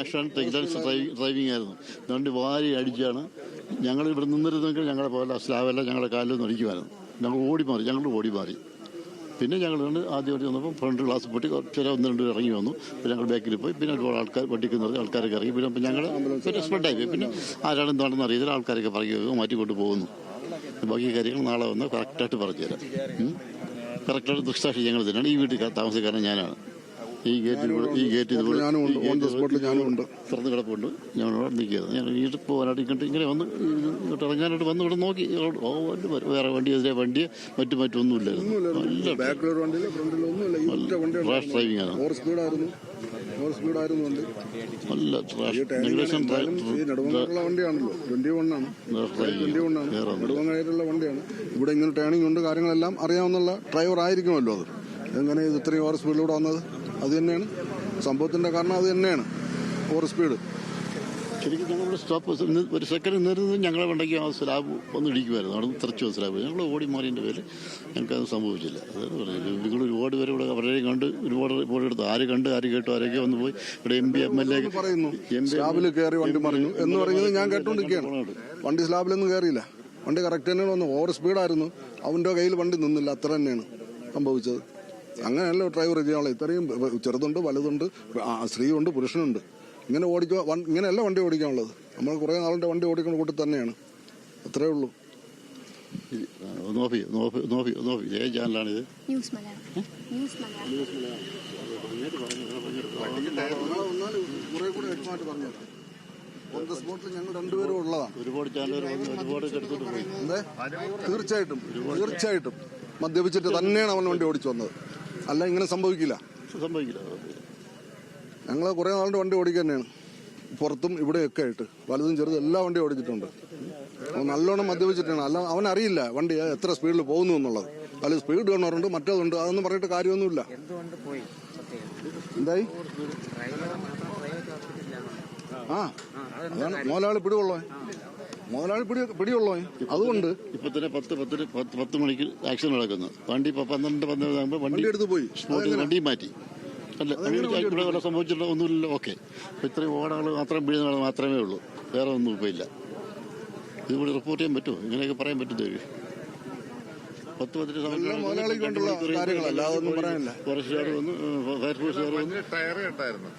Action ടെക്ലൻസ് driving ആയിരുന്നു. വണ്ടി വാരി അടിച്ചാണ്. ഞങ്ങൾ ഇവിടെ നിന്നിരുന്നെങ്കിൽ ഞങ്ങളെ പോലെ സ്ലാബല്ല ഞങ്ങളുടെ കാലിലൊന്നും അടിക്കുമായിരുന്നു. ഞങ്ങൾ ഓടി മാറി. പിന്നെ ഞങ്ങൾ ആദ്യമായിട്ട് വന്നപ്പോൾ ഫ്രണ്ട് ഗ്ലാസ് പൊട്ടി ചില 1-2 ഇറങ്ങി വന്നു. പിന്നെ ഞങ്ങൾ ബാക്കിൽ പോയി. പിന്നെ ഒരുപാട് ആൾക്കാർ വണ്ടിക്ക് നിർത്തി ആൾക്കാരൊക്കെ ഇറങ്ങി. പിന്നെ ഞങ്ങൾ പിന്നെ സ്പ്രെഡായി പോയി. പിന്നെ ആരാണ് എന്താണെന്ന് അറിയില്ല. ആൾക്കാരൊക്കെ പറഞ്ഞു മാറ്റിക്കൊണ്ട് പോകുന്നു. ബാക്കി കാര്യങ്ങൾ നാളെ വന്ന് കറക്റ്റായിട്ട് പറഞ്ഞുതരാം. കറക്റ്റായിട്ട് ദൃക്സാക്ഷി ഞങ്ങൾ തന്നെയാണ്. ഈ വീട്ടിൽ താമസക്കാരൻ ഞാനാണ്. ഈ ഗേറ്റ് തുറന്ന് കിടപ്പുണ്ട്. ഞാനിവിടെ നിൽക്കുന്നത്. ഞാൻ വീട്ടിൽ പോകാനായിട്ട് ഇങ്ങനെ വന്ന് ഇങ്ങോട്ട് ഇറങ്ങാനായിട്ട് വന്ന് ഇവിടെ നോക്കി. വേറെ വണ്ടി എതിരെ വണ്ടിയെ മറ്റൊന്നുമില്ലായിരുന്നു. നല്ല റാഷ് ഡ്രൈവിംഗ് ആണ്. നല്ല വണ്ടിയാണ്. ഇവിടെ ഇങ്ങനെ ടേണിംഗ് ഉണ്ട്, കാര്യങ്ങളെല്ലാം അറിയാവുന്ന ഡ്രൈവർ ആയിരിക്കുമല്ലോ. അത് എങ്ങനെ ഇത്രയും ഓവർ സ്പീഡിലൂടെ വന്നത്? അത് തന്നെയാണ് സംഭവത്തിന്റെ കാരണം. അത് തന്നെയാണ് ഓവർ സ്പീഡ്. ശരിക്കും ഞങ്ങളുടെ സ്റ്റോപ്പ് ഒരു സെക്കൻഡ് നിന്നിരുന്നത് ഞങ്ങളെ വണ്ടിക്ക് ആ സ്ലാബ് ഒന്ന് ഇടിക്കുമായിരുന്നു. അവിടെ നിന്ന് തെറിച്ചു സ്ലാബ്. ഞങ്ങൾ ഓടി മാറിയതിൻ്റെ പേര് ഞങ്ങൾക്കത് സംഭവിച്ചില്ല. അതാണ് പറഞ്ഞത്. നിങ്ങൾ ഒരുപാട് പേര് ഇവിടെ അവരെയും കണ്ട് ഒരുപാട് റിപ്പോർട്ട് എടുത്തു. ആര് കണ്ട് ആര് കേട്ടു ആരൊക്കെ വന്ന് പോയി. ഇവിടെ MP MLA പറയുന്നു സ്ലാബിൽ കയറി വണ്ടി മറിഞ്ഞു എന്ന് പറയുന്നത് ഞാൻ കേട്ടോണ്ടിരിക്കുകയാണ്. വണ്ടി സ്ലാബിലൊന്നും കയറിയില്ല. വണ്ടി കറക്റ്റ് തന്നെയാണ് വന്നു. ഓവർ സ്പീഡായിരുന്നു. അവൻ്റെ കയ്യിൽ വണ്ടി നിന്നില്ല. അത്ര തന്നെയാണ് സംഭവിച്ചത്. അങ്ങനെയല്ലോ ഡ്രൈവർ ചെയ്യാനുള്ളത്. ഇത്രയും ചെറുതുണ്ട്, വലുതുണ്ട്, സ്ത്രീയുണ്ട്, പുരുഷനുണ്ട്. ഇങ്ങനെയല്ല വണ്ടി ഓടിക്കാനുള്ളത്. നമ്മൾ കുറേ നാളിൻ്റെ വണ്ടി ഓടിക്കുന്ന കൂട്ടി തന്നെയാണ്. അത്രേ ഉള്ളൂ. ചാനലാണിത്. ഞങ്ങൾ രണ്ടുപേരും ഉള്ളതാണ്. ഒരുപാട് ചാനലുകൾ ഒരുപാട് എടുത്തോണ്ട് പോയി. തീർച്ചയായിട്ടും മദ്യപിച്ചിട്ട് തന്നെയാണ് അവൻ വണ്ടി ഓടിച്ചു വന്നത്. അല്ല ഇങ്ങനെ സംഭവിക്കില്ല. ഞങ്ങൾ കുറേ നാളിൻ്റെ വണ്ടി ഓടിക്കുക തന്നെയാണ്. പുറത്തും ഇവിടെയൊക്കെ ആയിട്ട് വലുതും ചെറുതും എല്ലാ വണ്ടിയും ഓടിച്ചിട്ടുണ്ട്. അവൻ നല്ലോണം മദ്യപിച്ചിട്ടാണ്. അല്ല അവനറിയില്ല വണ്ടി എത്ര സ്പീഡിൽ പോകുന്നു എന്നുള്ളത്. അതിൽ സ്പീഡ് ഗണ്ണറുണ്ട്, മറ്റേതുണ്ട്. അതൊന്നും പറഞ്ഞിട്ട് കാര്യമൊന്നുമില്ല. എന്തായി അതാണ് മോലാളി പിടിയുള്ളോ. അതുകൊണ്ട് ഇപ്പൊ തന്നെ 10 മണിക്ക് ആക്ഷൻ നടക്കുന്നു. വണ്ടി 12 വണ്ടി എടുത്ത് പോയി വണ്ടി മാറ്റി. അല്ല ഇവിടെ വല്ല സംഭവിച്ചിട്ടുള്ള ഒന്നുമില്ല. ഓക്കെ. ഇത്രയും ഓടാൾ മാത്രം വീഴുന്ന ആൾ മാത്രമേ ഉള്ളൂ. വേറെ ഒന്നും ഇപ്പോൾ ഇല്ല. ഇതുകൂടി റിപ്പോർട്ട് ചെയ്യാൻ പറ്റുമോ? ഇങ്ങനെയൊക്കെ പറയാൻ പറ്റും. 10-15 ഫോറസ്റ്റുകാർ വന്നു,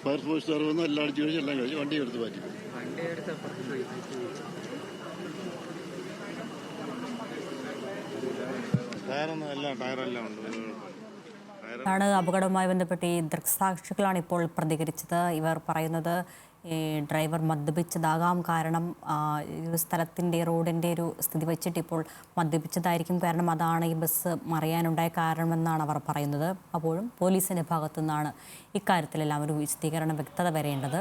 ഫയർഫോഴ്സുകാർ വന്നു, എല്ലാം അടിച്ചു കഴിച്ച് എല്ലാം കഴിച്ച് വണ്ടി എടുത്ത് മാറ്റി. ാണ് അപകടവുമായി ബന്ധപ്പെട്ട് ഈ ദൃക്സാക്ഷികളാണ് ഇപ്പോൾ പ്രതികരിച്ചത്. ഇവർ പറയുന്നത് ഈ ഡ്രൈവർ മദ്യപിച്ചതാകാം കാരണം. ഒരു സ്ഥലത്തിൻ്റെ റോഡിൻ്റെ ഒരു സ്ഥിതി വെച്ചിട്ട് ഇപ്പോൾ മദ്യപിച്ചതായിരിക്കും കാരണം. അതാണ് ഈ ബസ് മറിയാനുണ്ടായ കാരണമെന്നാണ് അവർ പറയുന്നത്. അപ്പോഴും പോലീസിൻ്റെ ഭാഗത്തു നിന്നാണ് ഇക്കാര്യത്തിലെല്ലാം ഒരു വിശദീകരണം, വ്യക്തത വരേണ്ടത്.